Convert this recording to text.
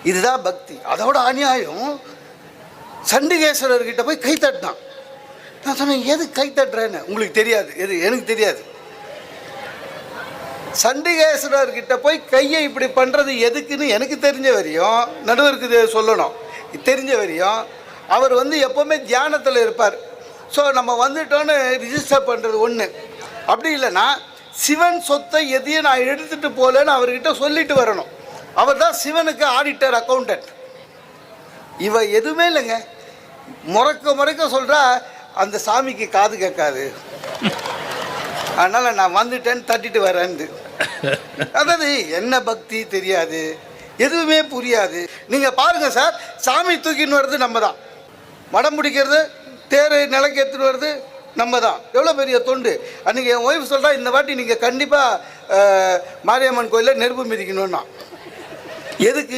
இதுதான் பக்தி. அதோட அநியாயம், சண்டிகேஸ்வரர்கிட்ட போய் கை தட்டினான். நான் சொன்னேன், எது கை தட்டுறேன்னு? உங்களுக்கு தெரியாது, எது எனக்கு தெரியாது. சண்டிகேஸ்வரர்கிட்ட போய் கையை இப்படி பண்ணுறது எதுக்குன்னு எனக்கு தெரிஞ்ச வரையும், நடுவருக்கு சொல்லணும், தெரிஞ்ச வரையும் அவர் எப்போவுமே தியானத்தில் இருப்பார். ஸோ நம்ம வந்துட்டோன்னு ரிஜிஸ்டர் பண்ணுறது ஒன்று. அப்படி இல்லைன்னா சிவன் சொத்தை எதையும் நான் எடுத்துகிட்டு போகலன்னு அவர்கிட்ட சொல்லிட்டு வரணும். அவர் தான் சிவனுக்கு ஆடிட்டர், அக்கௌண்டன்ட். இவ எதுவுமே இல்லைங்க, முறைக்க சொல்கிறா, அந்த சாமிக்கு காது கேட்காது, அதனால் நான் வந்துட்டேன்னு தட்டிட்டு வரேன்னு. அதாவது என்ன பக்தி தெரியாது, எதுவுமே புரியாது. நீங்கள் பாருங்கள் சார், சாமி தூக்கின்னு வர்றது நம்ம தான், மடம் பிடிக்கிறது, தேர் நிலைக்கு எடுத்துகிட்டு வர்றது நம்ம தான். எவ்வளோ பெரிய தொண்டு. அன்றைக்கி என் ஒய்ஃப் சொல்கிறா, இந்த வாட்டி நீங்கள் கண்டிப்பாக மாரியம்மன் கோயிலில் நெருப்பு மிதிக்கணும்னா. எதுக்கு?